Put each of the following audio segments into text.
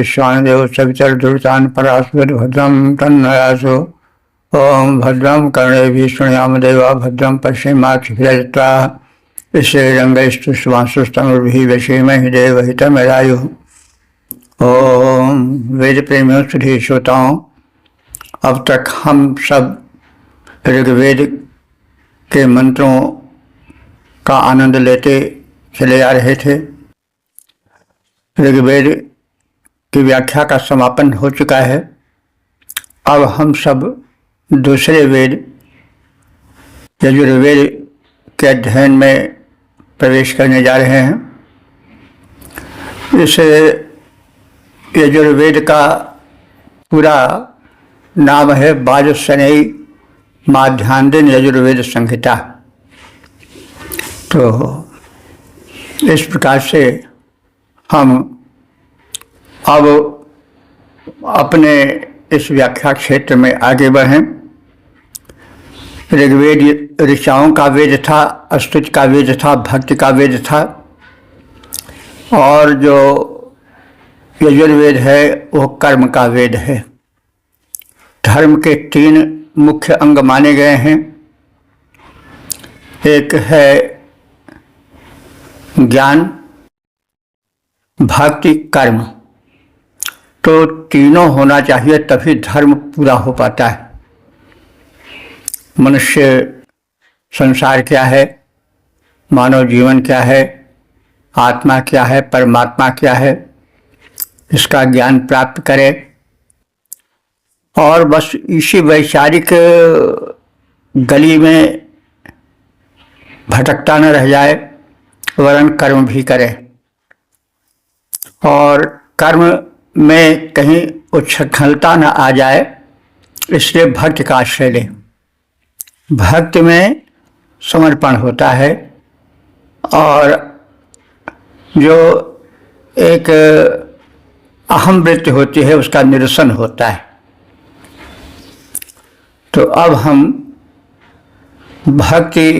विश्वानदेव सवितर दुर्तान परास्पद भद्रम तन्नयासो। ओम भद्रम कर्णेभिः शृणुयाम देवा भद्रम पश्येमाक्षभिर्यजत्रा श्रीरंगैस्तुष्टुवांसुस्तनुर्भिः व्यसेमहि देवहितमेरायुः। ओम वेद प्रेमियों सुधी श्रोताओं, अब तक हम सब ऋग्वेद के मंत्रों का आनंद लेते चले आ रहे थे। ऋग्वेद की व्याख्या का समापन हो चुका है। अब हम सब दूसरे वेद यजुर्वेद के अध्ययन में प्रवेश करने जा रहे हैं। इस यजुर्वेद का पूरा नाम है वाजसेनेयी माध्यान्दिन यजुर्वेद संहिता। तो इस प्रकार से हम अब अपने इस व्याख्या क्षेत्र में आगे बढ़ें। ऋग्वेद ऋचाओं का वेद था, स्तुति का वेद था, भक्ति का वेद था, और जो यजुर्वेद है वो कर्म का वेद है। धर्म के 3 मुख्य अंग माने गए हैं। एक है ज्ञान, भक्ति, कर्म। तो तीनों होना चाहिए, तभी धर्म पूरा हो पाता है। मनुष्य संसार क्या है, मानव जीवन क्या है, आत्मा क्या है, परमात्मा क्या है, इसका ज्ञान प्राप्त करे और बस इसी वैचारिक गली में भटकता न रह जाए, वरन कर्म भी करे और कर्म में कहीं उच्छृंखलता न आ जाए, इसलिए भक्ति का आश्रय ले। भक्ति में समर्पण होता है और जो एक अहम वृत्ति होती है उसका निरसन होता है। तो अब हम भक्ति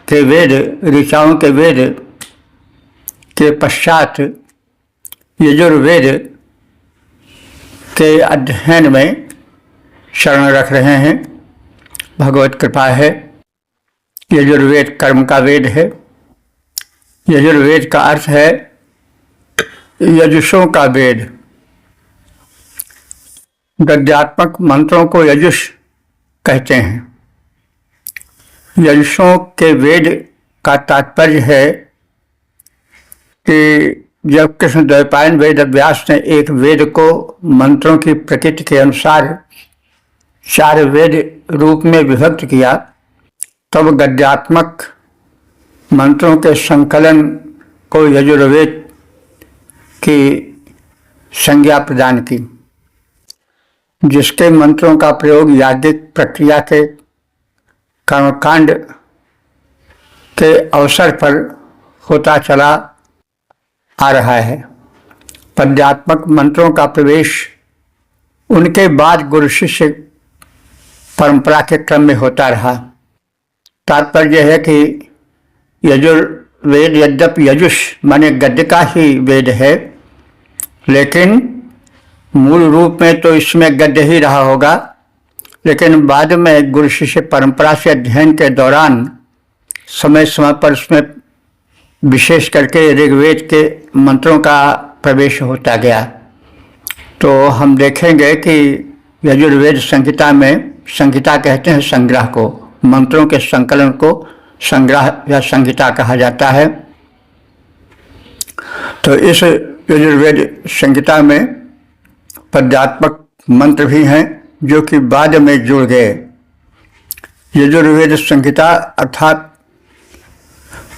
के वेद, ऋचाओं के वेद के पश्चात यजुर्वेद के अध्ययन में शरण रख रहे हैं। भगवत कृपा है। यजुर्वेद कर्म का वेद है। यजुर्वेद का अर्थ है यजुषों का वेद। गद्यात्मक मंत्रों को यजुष कहते हैं। यजुषों के वेद का तात्पर्य है कि जब कृष्ण द्वैपायन वेद व्यास ने एक वेद को मंत्रों की प्रकृति के अनुसार 4 वेद रूप में विभक्त किया, तब गद्यात्मक मंत्रों के संकलन को यजुर्वेद की संज्ञा प्रदान की, जिसके मंत्रों का प्रयोग याज्ञिक प्रक्रिया के कर्मकांड के अवसर पर होता चला आ रहा है। पद्यात्मक मंत्रों का प्रवेश उनके बाद गुरु शिष्य परंपरा के क्रम में होता रहा। तात्पर्य है कि यजुर्वेद यद्यपि यजुष माने गद्य का ही वेद है, लेकिन मूल रूप में तो इसमें गद्य ही रहा होगा, लेकिन बाद में गुरु शिष्य परंपरा से अध्ययन के दौरान समय समय पर उसमें विशेष करके ऋग्वेद के मंत्रों का प्रवेश होता गया। तो हम देखेंगे कि यजुर्वेद संहिता में, संहिता कहते हैं संग्रह को, मंत्रों के संकलन को संग्रह या संहिता कहा जाता है। तो इस यजुर्वेद संहिता में पद्यात्मक मंत्र भी हैं जो कि बाद में जुड़ गए। यजुर्वेद संहिता अर्थात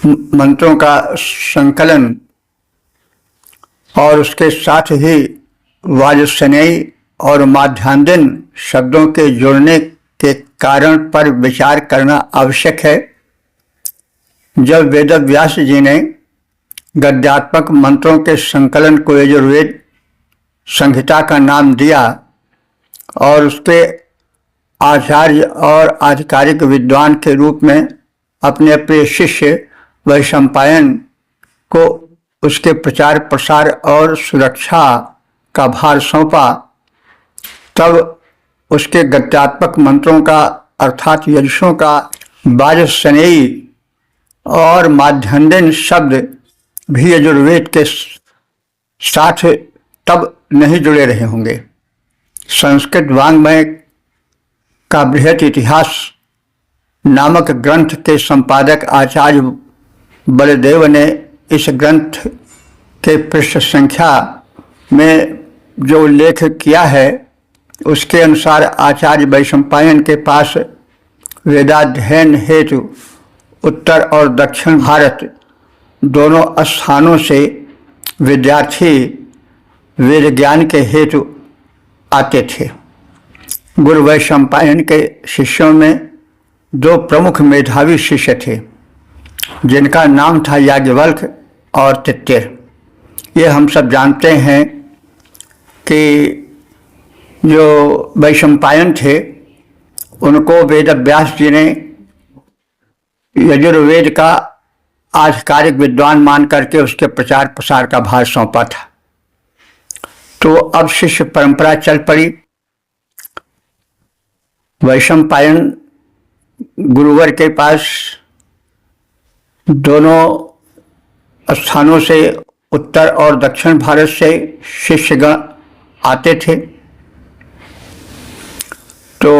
मंत्रों का संकलन और उसके साथ ही वाजसेनेयी और माध्यान्दिन शब्दों के जुड़ने के कारण पर विचार करना आवश्यक है। जब वेदव्यास जी ने गद्यात्मक मंत्रों के संकलन को यजुर्वेद संहिता का नाम दिया और उसके आचार्य और आधिकारिक विद्वान के रूप में अपने प्रिय शिष्य वैशंपायन को उसके प्रचार प्रसार और सुरक्षा का भार सौंपा, तब उसके गद्यात्मक मंत्रों का अर्थात यजुषों का वाजसनेयी और माध्यान्हन शब्द भी यजुर्वेद के साथ तब नहीं जुड़े रहे होंगे। संस्कृत वाङ्मय का बृहत इतिहास नामक ग्रंथ के संपादक आचार्य बलदेव ने इस ग्रंथ के पृष्ठ संख्या में जो उल्लेख किया है, उसके अनुसार आचार्य वैशंपायन के पास वेदाध्ययन हेतु उत्तर और दक्षिण भारत दोनों स्थानों से विद्यार्थी वेद ज्ञान के हेतु आते थे। गुरु वैशंपायन के शिष्यों में दो प्रमुख मेधावी शिष्य थे, जिनका नाम था याज्ञवल्क्य और तैत्तिरीय। ये हम सब जानते हैं कि जो वैशंपायन थे, उनको वेद व्यास जी ने यजुर्वेद का आधिकारिक विद्वान मान करके उसके प्रचार प्रसार का भार सौंपा था। तो अब शिष्य परंपरा चल पड़ी। वैशंपायन गुरुवर के पास दोनों स्थानों से उत्तर और दक्षिण भारत से शिष्यगण आते थे। तो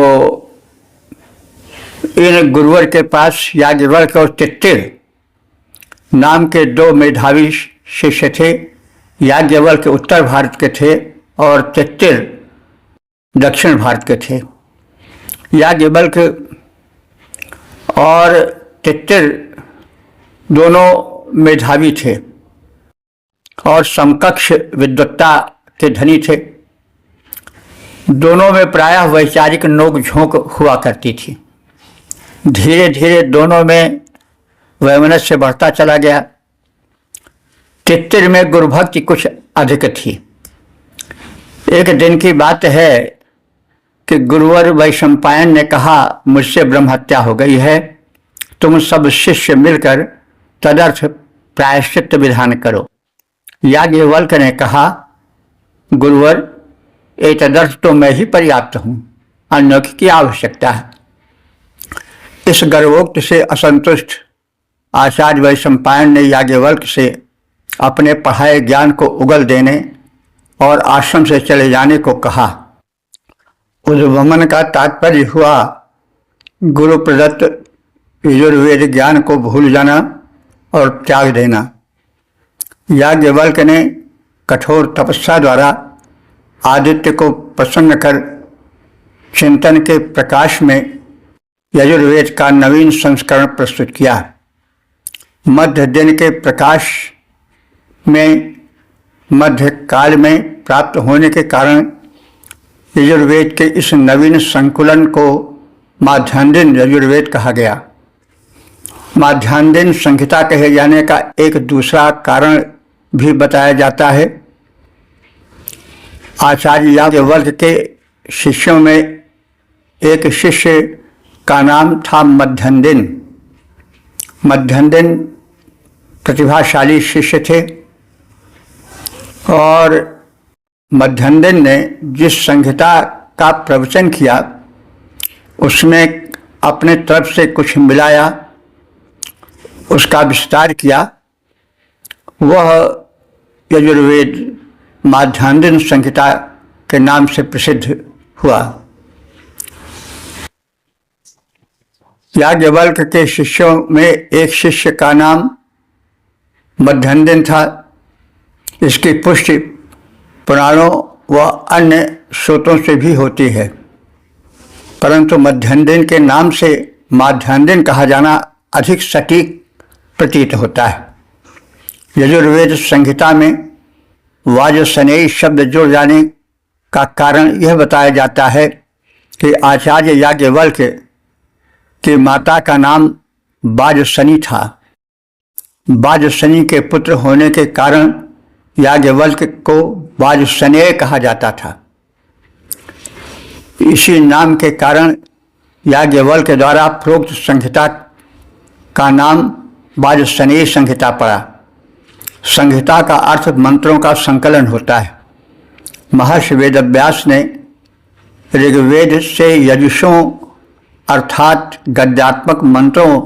इन गुरुवर के पास याज्ञवल्क्य और तैत्तिरीय नाम के दो मेधावी शिष्य थे। याज्ञवल्क्य उत्तर भारत के थे और तैत्तिरीय दक्षिण भारत के थे। याज्ञवल्क्य और तैत्तिरीय दोनों मेधावी थे और समकक्ष विद्वत्ता के धनी थे। दोनों में प्रायः वैचारिक नोक झोंक हुआ करती थी। धीरे धीरे दोनों में वैमनस्य बढ़ता चला गया। तैत्तिरीय में गुरुभक्ति कुछ अधिक थी। एक दिन की बात है कि गुरुवर वैशंपायन ने कहा, मुझसे ब्रह्महत्या हो गई है, तुम सब शिष्य मिलकर तदर्थ प्रायश्चित विधान करो। याज्ञवल्क्य ने कहा, गुरुवर एतदर्थ तो मैं ही पर्याप्त हूँ, अन्यों की क्या आवश्यकता है। इस गर्वोक्त से असंतुष्ट आचार्य वैशंपायन ने याज्ञवल्क्य से अपने पढ़ाए ज्ञान को उगल देने और आश्रम से चले जाने को कहा। उद्भमन का तात्पर्य हुआ गुरु प्रदत्त यजुर्वेद ज्ञान को भूल जाना और त्याग देना। याज्ञवल्क्य ने कठोर तपस्या द्वारा आदित्य को प्रसन्न कर चिंतन के प्रकाश में यजुर्वेद का नवीन संस्करण प्रस्तुत किया। मध्य दिन के प्रकाश में मध्य काल में प्राप्त होने के कारण यजुर्वेद के इस नवीन संकुलन को माध्यान्हन यजुर्वेद कहा गया। माध्यान्हन संहिता कहे जाने का एक दूसरा कारण भी बताया जाता है। आचार्य याज्ञवल्क्य के शिष्यों में एक शिष्य का नाम था मध्यान्हन। मध्यान्हन प्रतिभाशाली शिष्य थे और मध्यान्हन ने जिस संहिता का प्रवचन किया उसमें अपने तरफ से कुछ मिलाया, उसका विस्तार किया। वह यजुर्वेद माध्यान्हन संहिता के नाम से प्रसिद्ध हुआ। याज्ञवल्क्य के शिष्यों में एक शिष्य का नाम मध्यान्हन था। इसकी पुष्टि पुराणों व अन्य स्रोतों से भी होती है, परंतु मध्यान्हन के नाम से माध्यान्हन कहा जाना अधिक सटीक प्रतीत होता है। यजुर्वेद संहिता में वाजसनेयी शब्द जुड़ जाने का कारण यह बताया जाता है कि आचार्य याज्ञवल्क्य की माता का नाम वाजसनी था। वाजसनी के पुत्र होने के कारण याज्ञवल्क्य को वाजसनेय कहा जाता था। इसी नाम के कारण याज्ञवल्क्य द्वारा प्रोक्त संहिता का नाम वाजसनेयी संहिता पड़ा। संहिता का अर्थ मंत्रों का संकलन होता है। महर्षि वेदव्यास ने ऋग्वेद से यजुषों अर्थात गद्यात्मक मंत्रों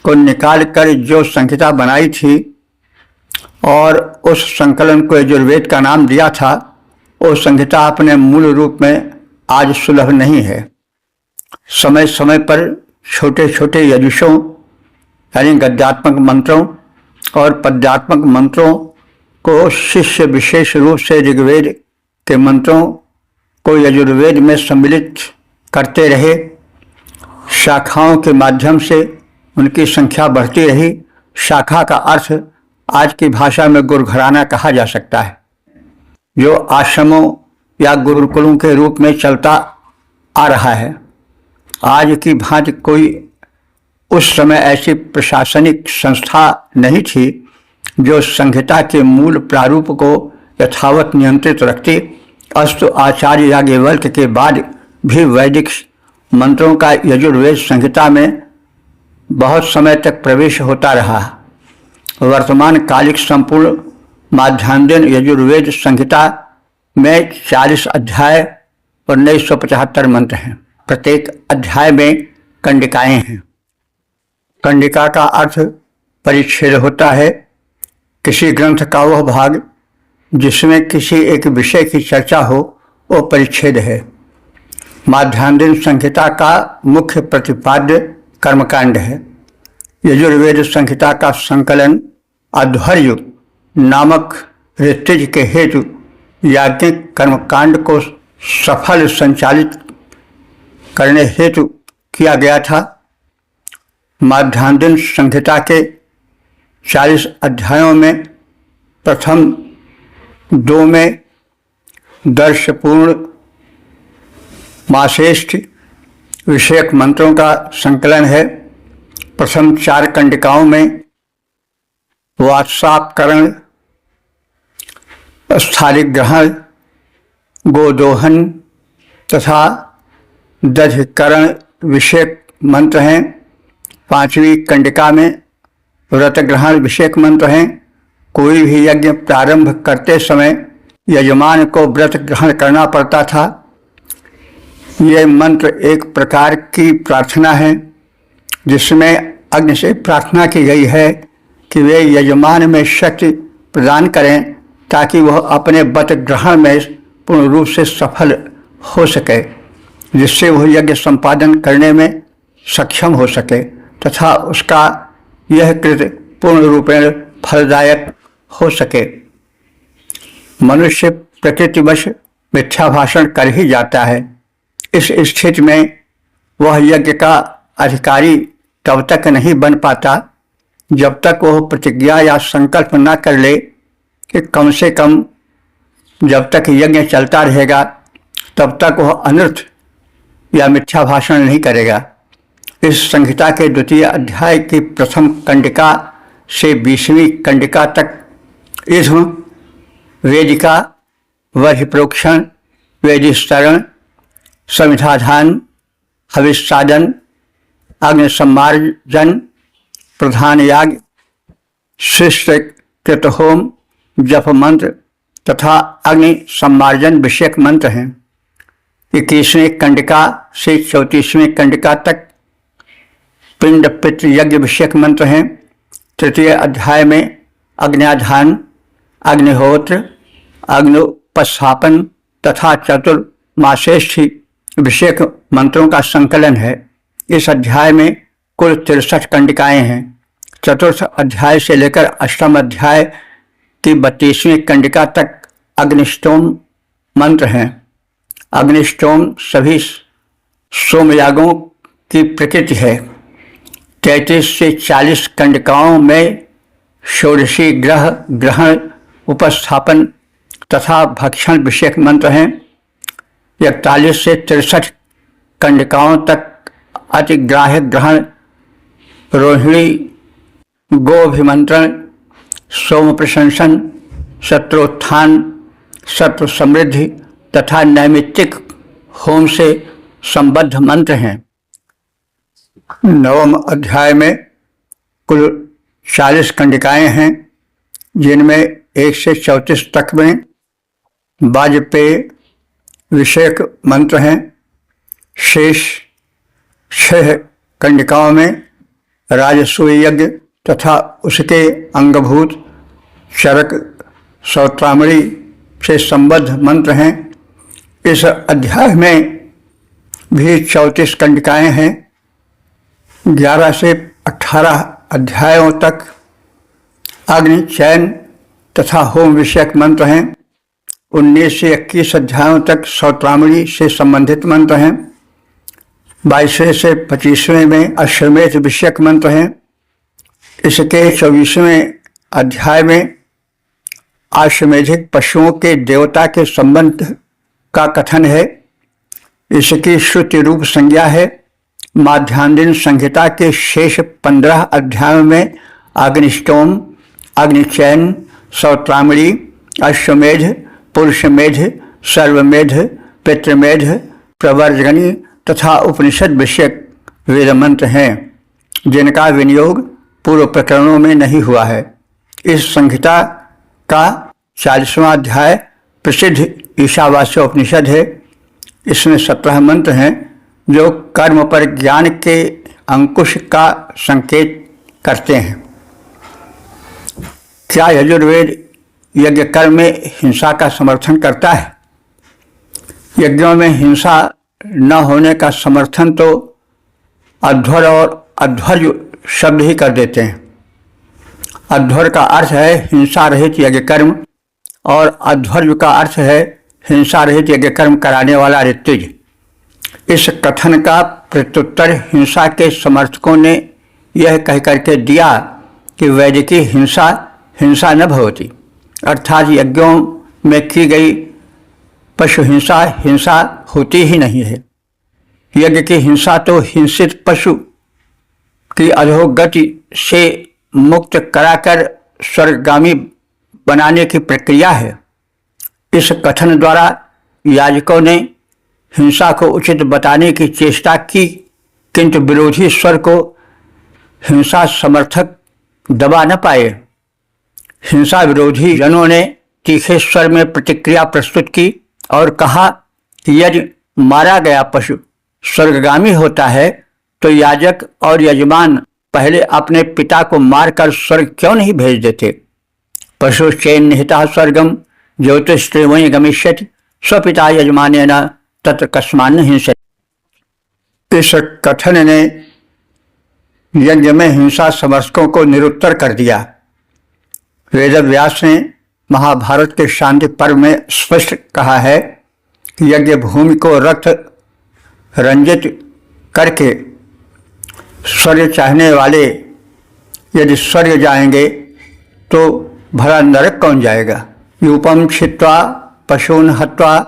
को निकालकर जो संहिता बनाई थी और उस संकलन को यजुर्वेद का नाम दिया था, वो संहिता अपने मूल रूप में आज सुलभ नहीं है। समय समय पर छोटे छोटे यजुषों यानी गद्यात्मक मंत्रों और पद्यात्मक मंत्रों को शिष्य विशेष रूप से ऋग्वेद के मंत्रों को यजुर्वेद में सम्मिलित करते रहे। शाखाओं के माध्यम से उनकी संख्या बढ़ती रही। शाखा का अर्थ आज की भाषा में गुरुघराना कहा जा सकता है, जो आश्रमों या गुरुकुलों के रूप में चलता आ रहा है। आज की भांति कोई उस समय ऐसी प्रशासनिक संस्था नहीं थी जो संहिता के मूल प्रारूप को यथावत नियंत्रित रखती। अस्तु आचार्य याज्ञवल्क्य के बाद भी वैदिक मंत्रों का यजुर्वेद संहिता में बहुत समय तक प्रवेश होता रहा। वर्तमान कालिक संपूर्ण माध्यान्हन यजुर्वेद संहिता में 40 अध्याय और 1975 मंत्र हैं। प्रत्येक अध्याय में कंडिकाएं हैं। कंडिका का अर्थ परिच्छेद होता है। किसी ग्रंथ का वह भाग जिसमें किसी एक विषय की चर्चा हो, वो परिच्छेद है। माध्यान्हन संहिता का मुख्य प्रतिपाद्य कर्मकांड है। यजुर्वेद संहिता का संकलन अध्वर्यु नामक ऋत्विज के हेतु याज्ञिक कर्मकांड को सफल संचालित करने हेतु किया गया था। माध्यान्हन संहिता के 40 अध्यायों में प्रथम 2 में दर्शपूर्ण मासेष्ठ विषयक मंत्रों का संकलन है। प्रथम 4 कंडिकाओं में वात्सापकरण, स्थालिग्रहण, गोदोहन तथा दधिकरण विषयक मंत्र हैं। 5वीं कंडिका में व्रतग्रहण विषयक मंत्र हैं। कोई भी यज्ञ प्रारंभ करते समय यजमान को व्रत ग्रहण करना पड़ता था। ये मंत्र एक प्रकार की प्रार्थना है जिसमें अग्नि से प्रार्थना की गई है कि वे यजमान में शक्ति प्रदान करें ताकि वह अपने व्रत ग्रहण में पूर्ण रूप से सफल हो सके, जिससे वह यज्ञ संपादन करने में सक्षम हो सके तथा उसका यह कृत्य पूर्ण रूपेण फलदायक हो सके। मनुष्य प्रकृतिवश मिथ्या भाषण कर ही जाता है। इस स्थिति में वह यज्ञ का अधिकारी तब तक नहीं बन पाता जब तक वह प्रतिज्ञा या संकल्प न कर ले कि कम से कम जब तक यज्ञ चलता रहेगा तब तक वह अनर्थ या मिथ्या भाषण नहीं करेगा। इस संहिता के 2 अध्याय की प्रथम कंडिका से 20वीं कंडिका तक इध्म, वेदिका, वधिप्रोक्षण, वेदिस्तरण, समिधाधान, हविस्सादन, अग्नि सम्मार्जन, प्रधान याग, शिष्ट कृतहोम, जप मंत्र तथा अग्नि सम्मार्जन विषयक मंत्र हैं। 21वीं कंडिका से 34वीं कंडिका तक पिंड पितृ यज्ञ विषयक मंत्र हैं। 3 अध्याय में अग्न्याधान, अग्निहोत्र, अग्नुपस्थापन तथा चतुर्मासेष्ठी विषयक मंत्रों का संकलन है। इस अध्याय में कुल 63 कंडिकाएं हैं। 4th अध्याय से लेकर 8म अध्याय की 32वीं कंडिका तक अग्निष्टोम मंत्र हैं। अग्निष्टोम सभी सोमयागों की प्रकृति है। 33 से 40 कंडिकाओं में षोडशी ग्रह ग्रहण, उपस्थापन तथा भक्षण विषयक मंत्र हैं। 41 से 63 कंडिकाओं तक अतिग्राह्य ग्रहण, रोहिणी, गोभिमंत्रण, सोम प्रशंसन, शत्रुत्थान, शत्रु समृद्धि तथा नैमित्तिक होम से संबद्ध मंत्र हैं। 9वें अध्याय में कुल 40 कंडिकाएं हैं जिनमें 1 से 34 तक में वाजपेय विषयक मंत्र हैं। शेष 6 कंडिकाओं में राजसूय यज्ञ तथा उसके अंगभूत चरक सौत्रामणि से संबद्ध मंत्र हैं। इस अध्याय में भी 34 कंडिकाएं हैं। 11 से 18 अध्यायों तक अग्नि चयन तथा होम विषयक मंत्र हैं। 19 से 21 अध्यायों तक सौत्रामणि से संबंधित मंत्र हैं। 22वें से 25वें में अश्वमेध विषयक मंत्र हैं। इसके 24वें अध्याय में अश्वमेधिक पशुओं के देवता के संबंध का कथन है। इसकी श्रुति रूप संज्ञा है। माध्यान्दिन संहिता के शेष 15 अध्यायों में अग्निष्टोम, अग्निचयन, सौत्रामणि, अश्वमेध, पुरुषमेध, सर्वमेध, पितृमेध, प्रवर्जगनी तथा उपनिषद विषयक वेद मंत्र हैं, जिनका विनियोग पूर्व प्रकरणों में नहीं हुआ है। इस संहिता का 40वां अध्याय प्रसिद्ध ईशावास्य उपनिषद है। इसमें 17 मंत्र हैं जो कर्म पर ज्ञान के अंकुश का संकेत करते हैं। क्या यजुर्वेद यज्ञ कर्म में हिंसा का समर्थन करता है? यज्ञों में हिंसा न होने का समर्थन तो अध्वर और अध्वर्य शब्द ही कर देते हैं। अध्वर का अर्थ है हिंसा रहित यज्ञ कर्म और अध्वर्य का अर्थ है हिंसा रहित यज्ञ कर्म कराने वाला ऋत्विज। इस कथन का प्रत्युत्तर हिंसा के समर्थकों ने यह कह करके दिया कि वैदिकी हिंसा हिंसा न भवति, अर्थात यज्ञों में की गई पशु हिंसा हिंसा होती ही नहीं है। यज्ञ की हिंसा तो हिंसित पशु की अधोगति से मुक्त कराकर स्वर्गगामी बनाने की प्रक्रिया है। इस कथन द्वारा याजकों ने हिंसा को उचित बताने की चेष्टा की, किंतु विरोधी स्वर को हिंसा समर्थक दबा न पाए। हिंसा विरोधी जनों ने तीखे स्वर में प्रतिक्रिया प्रस्तुत की और कहा कि यदि मारा गया पशु स्वर्गगामी होता है तो याजक और यजमान पहले अपने पिता को मारकर स्वर्ग क्यों नहीं भेज देते? पशु चैन निहिता स्वर्गम ज्योतिष्त्रिवयि गमिष्यति स्वपिता यजमानेन तत्र कस्मान्न हिंसति। इस कथन ने यज्ञ में हिंसा समर्थकों को निरुत्तर कर दिया। वेदव्यास ने महाभारत के शांति पर्व में स्पष्ट कहा है कि यज्ञ भूमि को रक्त रंजित करके स्वर्ग चाहने वाले यदि स्वर्ग जाएंगे तो भला नरक कौन जाएगा? यूपम छित्वा पशून हत्वा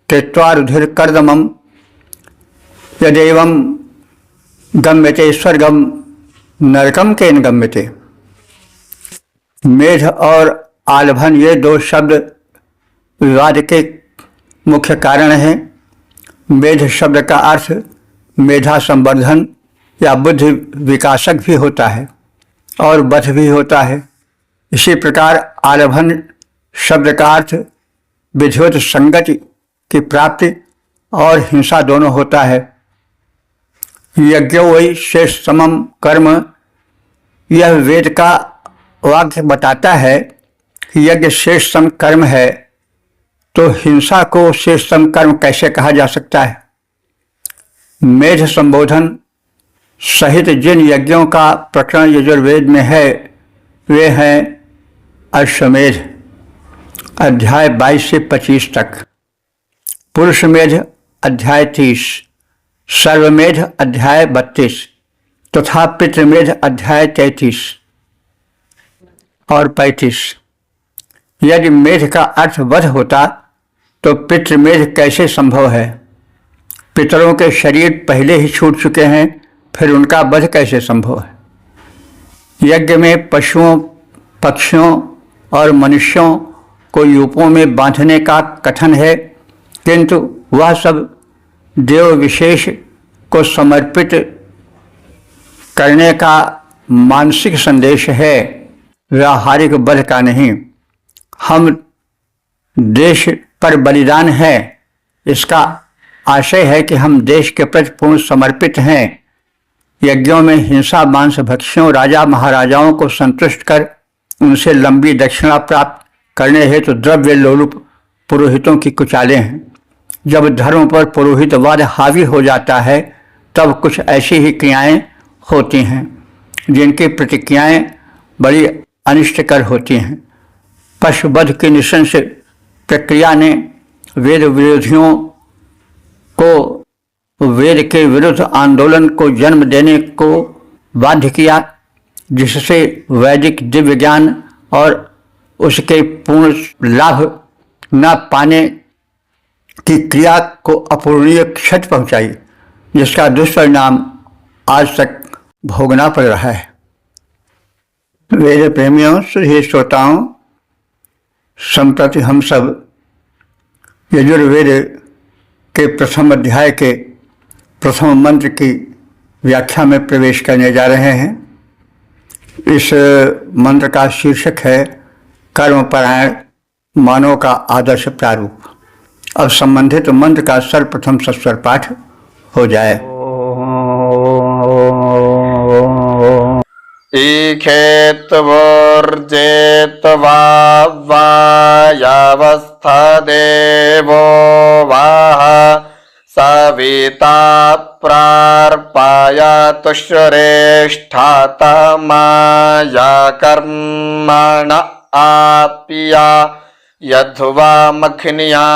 कृत्वा रुधिर कर्दमम यदेवं गम्यते स्वर्गम नरकम केन गम्यते। मेध और आलभन ये 2 शब्द विवाद के मुख्य कारण हैं। मेध शब्द का अर्थ मेधा संवर्धन या बुद्धि विकासक भी होता है और वध भी होता है। इसी प्रकार आलभन शब्द का अर्थ विधिवत संगति की प्राप्ति और हिंसा दोनों होता है। यज्ञो वै श्रेष्ठतमं कर्म, यह वेद का वाक्य बताता है कि यज्ञ श्रेष्ठतम कर्म है, तो हिंसा को श्रेष्ठतम कर्म कैसे कहा जा सकता है? मेध संबोधन सहित जिन यज्ञों का प्रकरण यजुर्वेद में है वे हैं अश्वमेध अध्याय 22 से 25 तक, पुरुषमेध अध्याय 30, सर्वमेध अध्याय 32 तथा पितृमेध अध्याय 33 और 35। यदि मेध का अर्थ वध होता तो पितृमेध कैसे संभव है? पितरों के शरीर पहले ही छूट चुके हैं, फिर उनका वध कैसे संभव है? यज्ञ में पशुओं, पक्षियों और मनुष्यों को यूपों में बांधने का कथन है, किंतु वह सब देव विशेष को समर्पित करने का मानसिक संदेश है, व्यावहारिक वध का नहीं। हम देश पर बलिदान है, इसका आशय है कि हम देश के प्रति पूर्ण समर्पित हैं। यज्ञों में हिंसा, मांस भक्षियों, राजा महाराजाओं को संतुष्ट कर उनसे लंबी दक्षिणा प्राप्त करने हेतु द्रव्य लोलुप पुरोहितों की कुचालें हैं। जब धर्म पर पुरोहितवाद हावी हो जाता है तब कुछ ऐसी ही क्रियाएं होती हैं जिनकी प्रतिक्रियाएं बड़ी अनिष्टकर होती हैं। पशुवध की नृशंस प्रक्रिया ने वेद विरोधियों को वेद के विरुद्ध आंदोलन को जन्म देने को बाध्य किया, जिससे वैदिक दिव्य ज्ञान और उसके पूर्ण लाभ न पाने की क्रिया को अपूरणीय क्षति पहुंचाई, जिसका दुष्परिणाम आज तक भोगना पड़ रहा है। वेद प्रेमियों, सुधी श्रोताओं, संप्रति हम सब यजुर्वेद के प्रथम अध्याय के प्रथम मंत्र की व्याख्या में प्रवेश करने जा रहे हैं। इस मंत्र का शीर्षक है कर्मपरायण मानव का आदर्श प्रारूप। अब संबंधित मंत्र का सर्वप्रथम सस्वर पाठ हो जाए। ईखेत्वर्जेत्वा वायावस्था देवो वाह सविता प्रार्पायातु श्रेष्ठातमाया कर्मण आप्या यध्वा मखनिया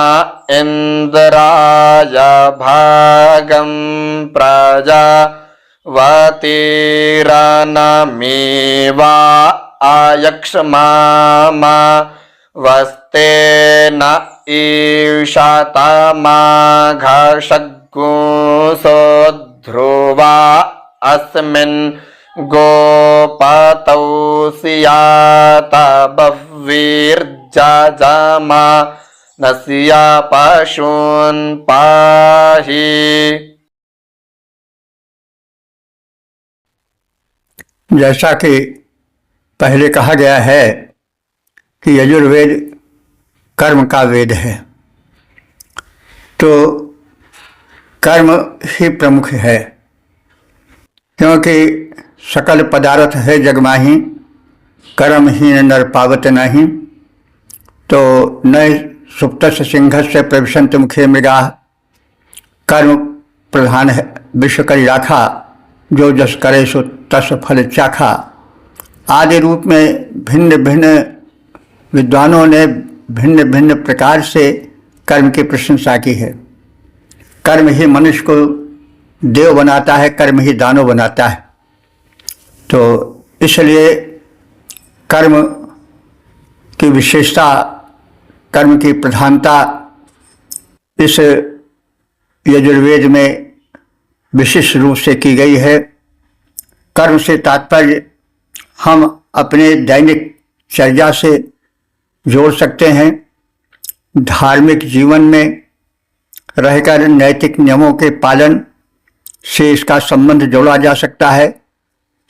इंद्राय भागं प्रजा वतीरनमेवा आयक्ष्मामा वस्तेन ईशातमाघषग्गुंसो ध्रुवा अस्मिन् गोपतौ सियात बह्वीर्जजमा नस्या पशून् पाहि। जैसा कि पहले कहा गया है कि यजुर्वेद कर्म का वेद है, तो कर्म ही प्रमुख है, क्योंकि सकल पदार्थ है जगमाही, कर्महीन नर पावत नहीं। तो न सुप्तस्य सिंहस्य प्रविशन्ति मुखे मृगाः, कर्म प्रधान है विश्व करी राखा, जो जस करे सो तस फल चाखा आदि रूप में भिन्न भिन्न विद्वानों ने भिन्न भिन्न प्रकार से कर्म की प्रशंसा की है। कर्म ही मनुष्य को देव बनाता है, कर्म ही दानव बनाता है। तो इसलिए कर्म की विशेषता, कर्म की प्रधानता इस यजुर्वेद में विशिष्ट रूप से की गई है। कर्म से तात्पर्य हम अपने दैनिक चर्या से जोड़ सकते हैं। धार्मिक जीवन में रहकर नैतिक नियमों के पालन से इसका संबंध जोड़ा जा सकता है।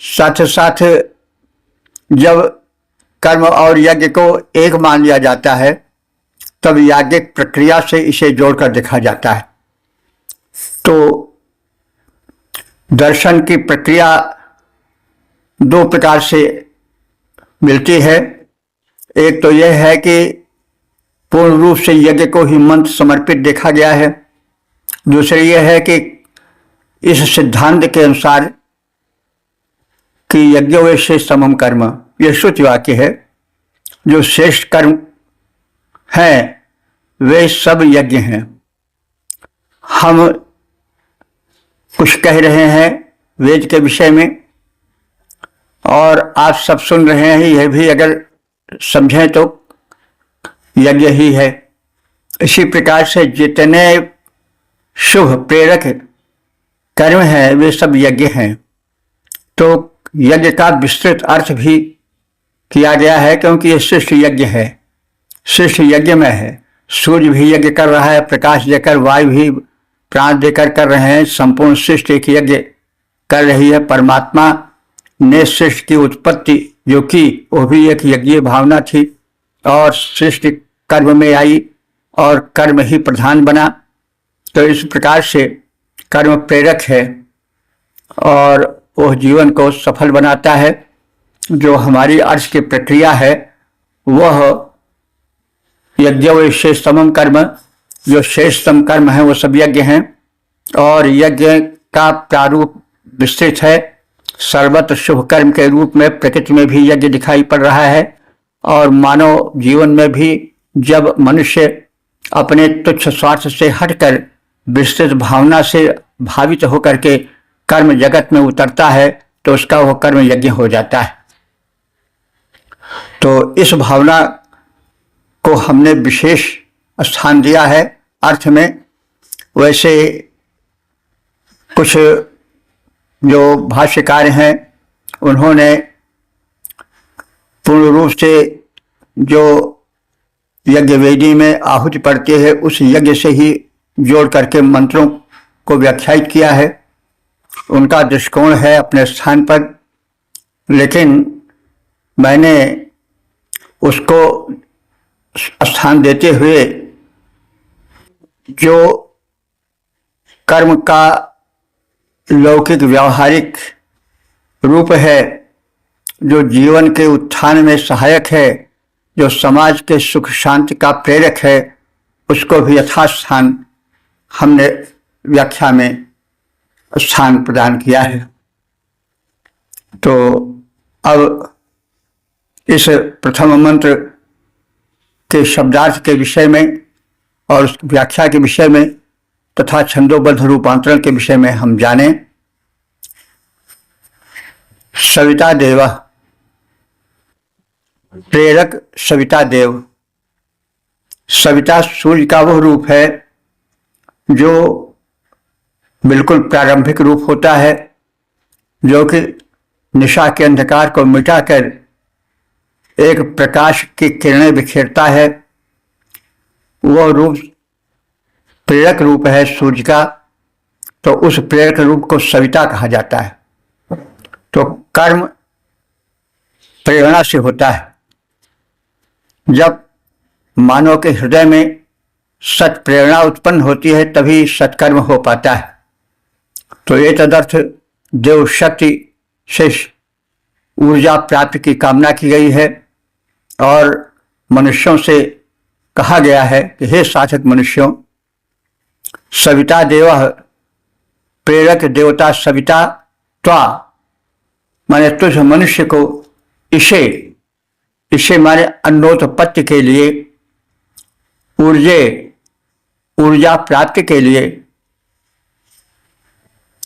साथ साथ जब कर्म और यज्ञ को एक मान लिया जाता है तब याज्ञिक प्रक्रिया से इसे जोड़कर देखा जाता है। तो दर्शन की प्रक्रिया दो प्रकार से मिलती है। एक तो यह है कि पूर्ण रूप से यज्ञ को ही मंत्र समर्पित देखा गया है। दूसरी यह है कि इस सिद्धांत के अनुसार कि यज्ञ से समम कर्म, यह श्रुति वाक्य है। जो श्रेष्ठ कर्म हैं वे सब यज्ञ हैं। हम कुछ कह रहे हैं वेद के विषय में और आप सब सुन रहे हैं, यह भी अगर समझें तो यज्ञ ही है। इसी प्रकार से जितने शुभ प्रेरक कर्म हैं वे सब यज्ञ हैं। तो यज्ञ का विस्तृत अर्थ भी किया गया है, क्योंकि यह श्रेष्ठ यज्ञ है, श्रेष्ठ यज्ञ में है। सूर्य भी यज्ञ कर रहा है, प्रकाश देकर, वायु भी प्राण देकर कर रहे हैं। संपूर्ण सृष्टि एक यज्ञ कर रही है। परमात्मा ने सृष्टि की उत्पत्ति जो की वो भी एक यज्ञीय भावना थी और सृष्टि कर्म में आई। और कर्म ही प्रधान बना। तो इस प्रकार से कर्म प्रेरक है और वह जीवन को सफल बनाता है। जो हमारी अर्थ की प्रक्रिया है वह यज्ञ व शेषतम कर्म, जो शेषतम कर्म है वो सब यज्ञ हैं और यज्ञ का प्रारूप विस्तृत है। सर्वत्र शुभ कर्म के रूप में प्रकृति में भी यज्ञ दिखाई पड़ रहा है और मानव जीवन में भी जब मनुष्य अपने तुच्छ स्वार्थ से हटकर विस्तृत भावना से भावित होकर के कर्म जगत में उतरता है तो उसका वह कर्म यज्ञ हो जाता है। तो इस भावना को हमने विशेष स्थान दिया है अर्थ में। वैसे कुछ जो भाष्यकार हैं उन्होंने पूर्ण रूप से जो यज्ञ वेदी में आहुति पड़ती है उस यज्ञ से ही जोड़ करके मंत्रों को व्याख्यायित किया है। उनका दृष्टिकोण है अपने स्थान पर, लेकिन मैंने उसको स्थान देते हुए जो कर्म का लौकिक व्यावहारिक रूप है, जो जीवन के उत्थान में सहायक है, जो समाज के सुख शांति का प्रेरक है, उसको भी यथास्थान हमने व्याख्या में स्थान प्रदान किया है। तो अब इस प्रथम मंत्र के शब्दार्थ के विषय में और उस व्याख्या के विषय में तथा छंदोबद्ध रूपांतरण के विषय में हम जाने। सविता देव, प्रेरक सविता देव। सविता सूर्य का वह रूप है जो बिल्कुल प्रारंभिक रूप होता है, जो कि निशा के अंधकार को मिटाकर एक प्रकाश की किरणें बिखेरता है। वह रूप प्रेरक रूप है सूर्य का, तो उस प्रेरक रूप को सविता कहा जाता है। तो कर्म प्रेरणा से होता है। जब मानव के हृदय में सत प्रेरणा उत्पन्न होती है तभी सत्कर्म हो पाता है। तो ये तदर्थ देव शक्ति से ऊर्जा प्राप्ति की कामना की गई है और मनुष्यों से कहा गया है कि हे साधक मनुष्यों, सविता देव, प्रेरक देवता सविता त्वा, माने तुझ मनुष्य को इसे माने अन्नोत्पत्ति के लिए, ऊर्जा प्राप्ति के लिए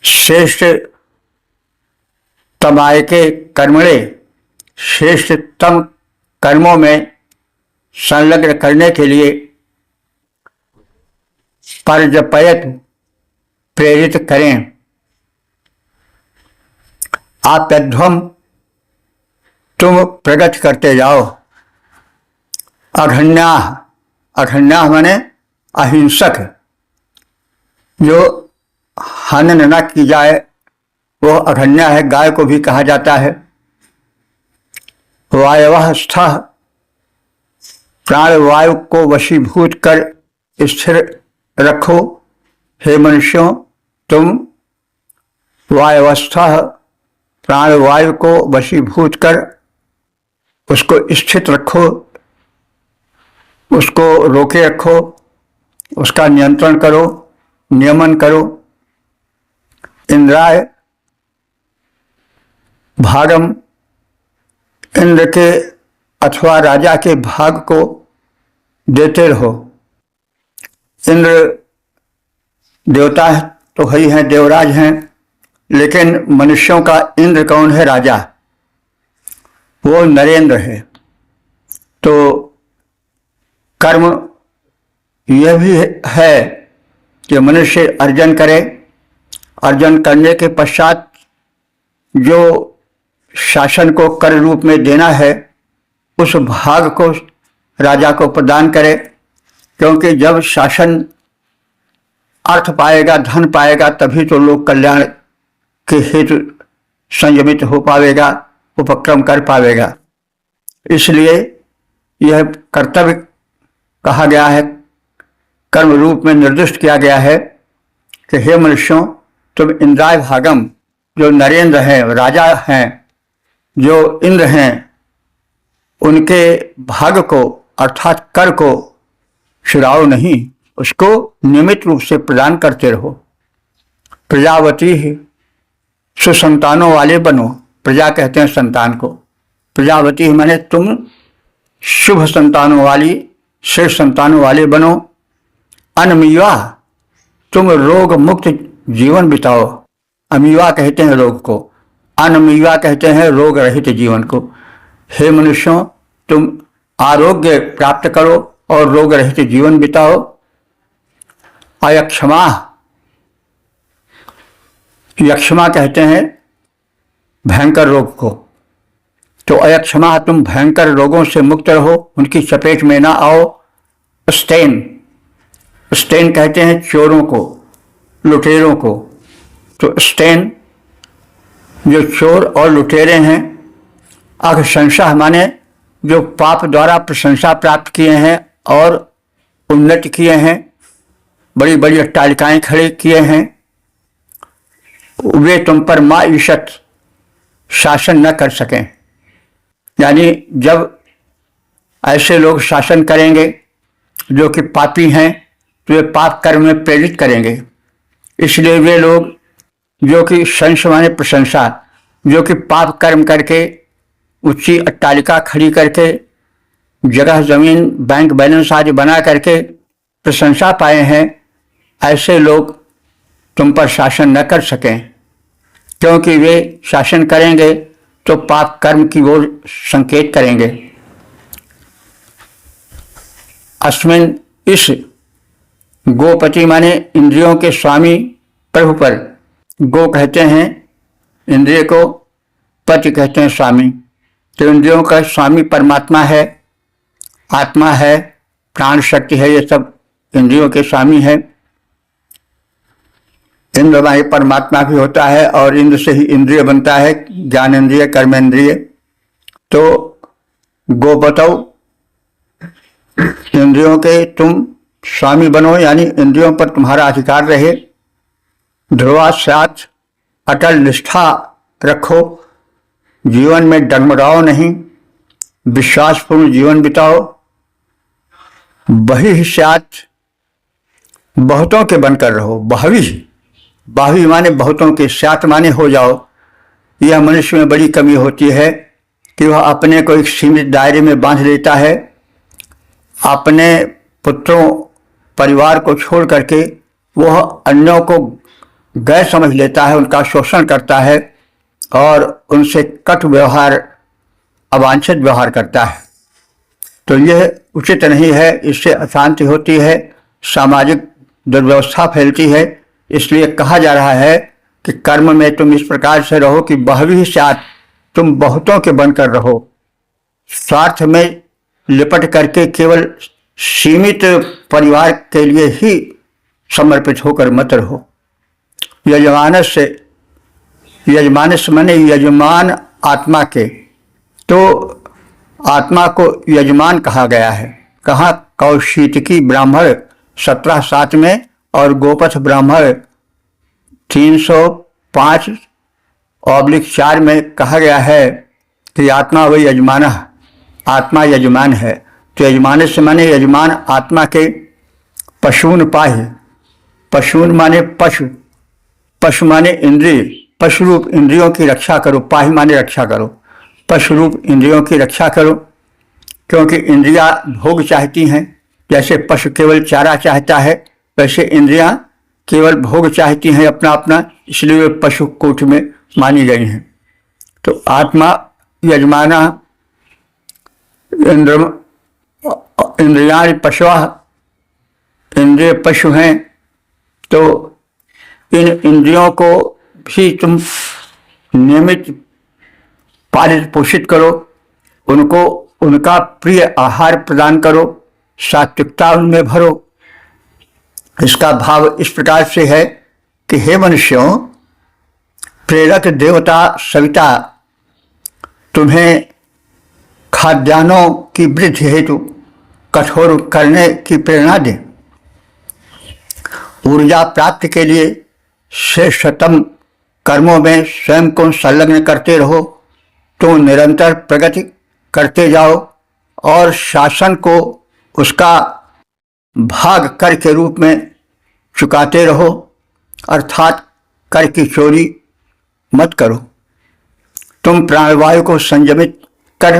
श्रेष्ठ तमाय के कर्मणे, श्रेष्ठतम कर्मों में संलग्न करने के लिए परजपयत प्रेरित करें। आप्यध्वम, तुम प्रगति करते जाओ। अघन्याः, अघन्याः माने अहिंसक, जो हनन न की जाए वो अघन्या है। गाय को भी कहा जाता है। वायवः स्थः, प्राण वायु को वशीभूत कर स्थिर रखो। हे मनुष्यों, तुम वायवस्थः, प्राण वायु को वशीभूत कर उसको स्थित रखो, उसको रोके रखो, उसका नियंत्रण करो, नियमन करो। इंद्राय भागम, इंद्र के अथवा राजा के भाग को देते रहो। इंद्र देवता तो ही हैं, देवराज हैं, लेकिन मनुष्यों का इंद्र कौन है? राजा, वो नरेंद्र है। तो कर्म यह भी है कि मनुष्य अर्जन करे, अर्जन करने के पश्चात जो शासन को कर रूप में देना है उस भाग को राजा को प्रदान करे, क्योंकि जब शासन अर्थ पाएगा, धन पाएगा, तभी तो लोक कल्याण के हेतु संयमित हो पावेगा, उपक्रम कर पावेगा। इसलिए यह कर्तव्य कहा गया है कर्म रूप में निर्दिष्ट किया गया है कि हे मनुष्यों, तुम इंद्राय भागम, जो नरेंद्र हैं, राजा हैं, जो इंद्र हैं, उनके भाग को अर्थात कर को छुड़ाओ नहीं, उसको नियमित रूप से प्रदान करते रहो। प्रजावती ही सुसंतानों वाले बनो। प्रजा कहते हैं संतान को। प्रजावती माने तुम शुभ संतानों वाली, श्रेष्ठ संतानों वाले बनो। अनमीवा, तुम रोग मुक्त जीवन बिताओ। अमीवा कहते हैं रोग को, अनमीवा कहते हैं रोग रहित जीवन को। हे मनुष्यों, तुम आरोग्य प्राप्त करो और रोग रहित जीवन बिताओ। अयक्षमा, यक्षमा कहते हैं भयंकर रोग को। तो अयक्षमा, तुम भयंकर रोगों से मुक्त रहो, उनकी चपेट में ना आओ। स्टेन, स्टेन कहते हैं चोरों को, लुटेरों को। तो स्टेन जो चोर और लुटेरे हैं। अघशंसा माने जो पाप द्वारा प्रशंसा प्राप्त किए हैं और उन्नति किए हैं, बड़ी बड़ी अट्टालिकाएं खड़े किए हैं, वे तुम पर माईशत शासन न कर सकें। यानी जब ऐसे लोग शासन करेंगे जो कि पापी हैं, तो वे पाप कर्म में प्रेरित करेंगे। इसलिए वे लोग जो कि शंस माने प्रशंसा, जो कि पाप कर्म करके ऊंची अट्टालिका खड़ी करके, जगह जमीन बैंक बैलेंस आदि बना करके प्रशंसा पाए हैं, ऐसे लोग तुम पर शासन न कर सकें, क्योंकि वे शासन करेंगे तो पाप कर्म की ओर संकेत करेंगे। अस्मिन, इस गोपति माने इंद्रियों के स्वामी प्रभु पर, गो कहते हैं इंद्रिय को, पति कहते हैं स्वामी। तो इंद्रियों का स्वामी परमात्मा है, आत्मा है, प्राण शक्ति है, ये सब इंद्रियों के स्वामी है। इंद्र माने परमात्मा भी होता है और इंद्र से ही इंद्रिय बनता है, ज्ञान इंद्रिय, कर्मेंद्रिय। तो गोपतौ, इंद्रियों के तुम स्वामी बनो, यानी इंद्रियों पर तुम्हारा अधिकार रहे। ध्रुवा साथ, अटल निष्ठा रखो, जीवन में डगमगाओ नहीं, विश्वासपूर्ण जीवन बिताओ। बही साथ, बहुतों के बनकर रहो। बहवी, बाहवी माने बहुतों के, साथ माने हो जाओ। यह मनुष्य में बड़ी कमी होती है कि वह अपने को एक सीमित दायरे में बांध लेता है, अपने पुत्रों परिवार को छोड़ करके वह अन्यों को गैर समझ लेता है, उनका शोषण करता है और उनसे कट व्यवहार, अवांछित व्यवहार करता है। तो यह उचित नहीं है, इससे अशांति होती है, सामाजिक दुर्व्यवस्था फैलती है। इसलिए कहा जा रहा है कि कर्म में तुम इस प्रकार से रहो कि बहवी साथ, तुम बहुतों के बनकर रहो। स्वार्थ में लिपट करके केवल सीमित परिवार के लिए ही समर्पित होकर मत रहो। यजमानस से, यजमानस माने यजमान आत्मा के, तो आत्मा को यजमान कहा गया है। कहाँ? कौशितकी ब्राह्मण 17:7 में और गोपथ ब्राह्मण 305/4 में कहा गया है कि आत्मा वही यजमान, आत्मा यजमान है। तो यजमान से माने यजमान आत्मा के। पशून पाहि, पशून माने पशु, पशु माने इंद्रिय, पशु रूप इंद्रियों की रक्षा करो। पाहि माने रक्षा करो, पशु रूप इंद्रियों की रक्षा करो, क्योंकि इंद्रियां भोग चाहती हैं। जैसे पशु केवल चारा चाहता है, वैसे इंद्रियां केवल भोग चाहती हैं अपना अपना, इसलिए वे पशु कोट में मानी गई हैं। तो आत्मा यजमाना, इंद्रिया पशुआ, इंद्रिय पशु हैं। तो इन इंद्रियों को भी तुम नियमित पालित पोषित करो, उनको उनका प्रिय आहार प्रदान करो, सात्विकता उनमें भरो। इसका भाव इस प्रकार से है कि हे मनुष्यों, प्रेरक देवता सविता तुम्हें खाद्यान्नों की वृद्धि हेतु कठोर करने की प्रेरणा दे। ऊर्जा प्राप्ति के लिए श्रेष्ठतम कर्मों में स्वयं को संलग्न करते रहो तो निरंतर प्रगति करते जाओ और शासन को उसका भाग कर के रूप में चुकाते रहो, अर्थात कर की चोरी मत करो। तुम प्राणवायु को संयमित कर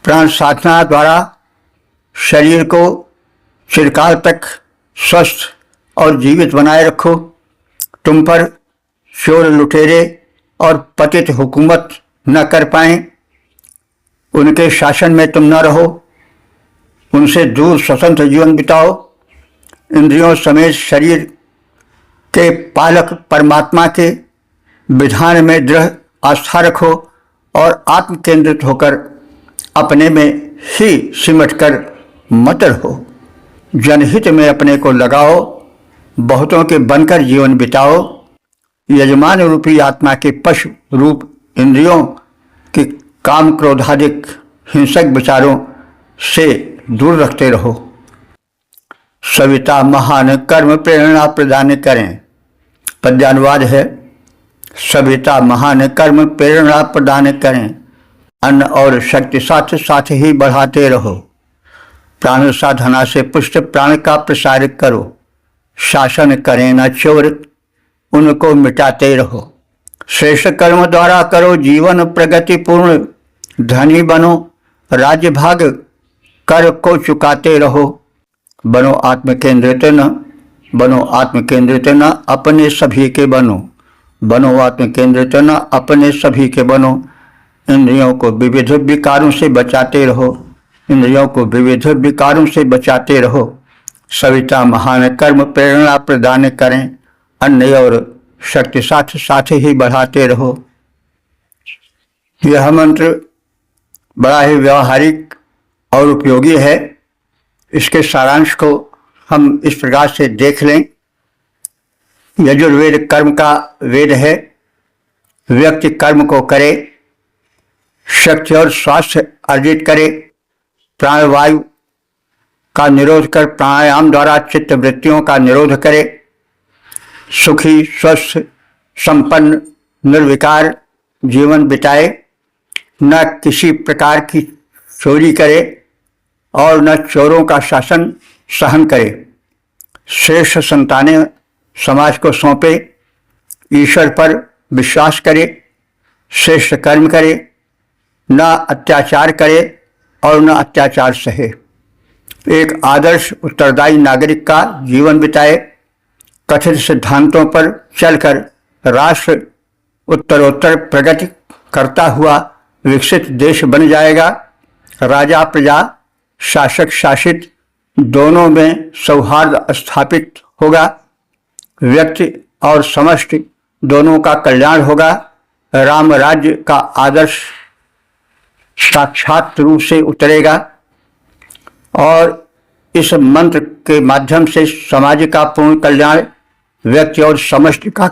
प्राण साधना द्वारा शरीर को चिरकाल तक स्वस्थ और जीवित बनाए रखो। तुम पर चोर लुटेरे और पतित हुकूमत न कर पाएं, उनके शासन में तुम न रहो, उनसे दूर स्वतंत्र जीवन बिताओ। इंद्रियों समेत शरीर के पालक परमात्मा के विधान में दृढ़ आस्था रखो और आत्म केंद्रित होकर अपने में ही सिमट कर मत रहो। जनहित में अपने को लगाओ, बहुतों के बनकर जीवन बिताओ। यजमान रूपी आत्मा के पशु रूप इंद्रियों के काम क्रोधादिक हिंसक विचारों से दूर रखते रहो। सविता महान कर्म प्रेरणा प्रदान करें। पद्यानुवाद है, सविता महान कर्म प्रेरणा प्रदान करें, अन्न और शक्ति साथ साथ ही बढ़ाते रहो। प्राण साधना से पुष्ट प्राण का प्रसार करो, शासन करें न चोर, उनको मिटाते रहो। श्रेष्ठ कर्म द्वारा करो जीवन प्रगति पूर्ण, धनी बनो राज्य भाग कर को चुकाते रहो। बनो आत्म केंद्रित न अपने सभी के बनो, बनो आत्म केंद्रित न अपने सभी के बनो। इंद्रियों को विविध विकारों से बचाते रहो, इंद्रियों को विविध विकारों से बचाते रहो। सविता महान कर्म प्रेरणा प्रदान करें, अन्न और शक्ति साथ साथ ही बढ़ाते रहो। यह मंत्र बड़ा ही व्यवहारिक और उपयोगी है। इसके सारांश को हम इस प्रकार से देख लें। यजुर्वेद कर्म का वेद है। व्यक्ति कर्म को करे, शक्ति और स्वास्थ्य अर्जित करे, प्राणवायु का निरोध कर प्राणायाम द्वारा चित्त वृत्तियों का निरोध करे, सुखी स्वस्थ संपन्न निर्विकार जीवन बिताए, न किसी प्रकार की चोरी करे और न चोरों का शासन सहन करे। श्रेष्ठ संतानें समाज को सौंपे, ईश्वर पर विश्वास करे, श्रेष्ठ कर्म करे, न अत्याचार करे और न अत्याचार सहे। एक आदर्श उत्तरदायी नागरिक का जीवन बिताए, कथित सिद्धांतों पर चलकर राष्ट्र उत्तरोत्तर प्रगति करता हुआ विकसित देश बन जाएगा। राजा प्रजा शासक शासित दोनों में सौहार्द स्थापित होगा। व्यक्ति और समष्टि दोनों का कल्याण होगा। राम राज्य का आदर्श साक्षात रूप से उतरेगा और इस मंत्र के माध्यम से समाज का पूर्ण कल्याण, व्यक्ति और समष्टि का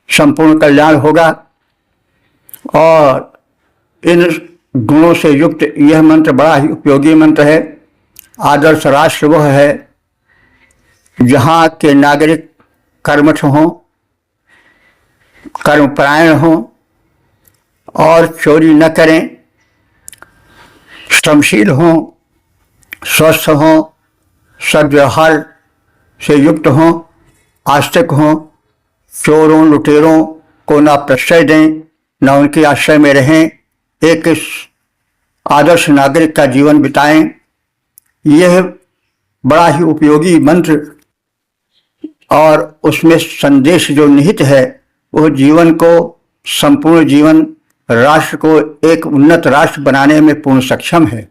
संपूर्ण कल्याण होगा। और इन गुणों से युक्त यह मंत्र बड़ा ही उपयोगी मंत्र है। आदर्श राष्ट्र वह है जहाँ के नागरिक कर्मठ हों, कर्मपरायण हों और चोरी न करें, श्रमशील हों, स्वस्थ हों, सद्व्यवहार से युक्त हों, आस्तिक हों, चोरों लुटेरों को न प्रश्रय दें, न उनके आश्रय में रहें, एक आदर्श नागरिक का जीवन बिताएं। यह बड़ा ही उपयोगी मंत्र और उसमें संदेश जो निहित है वो जीवन को, संपूर्ण जीवन, राष्ट्र को एक उन्नत राष्ट्र बनाने में पूर्ण सक्षम है।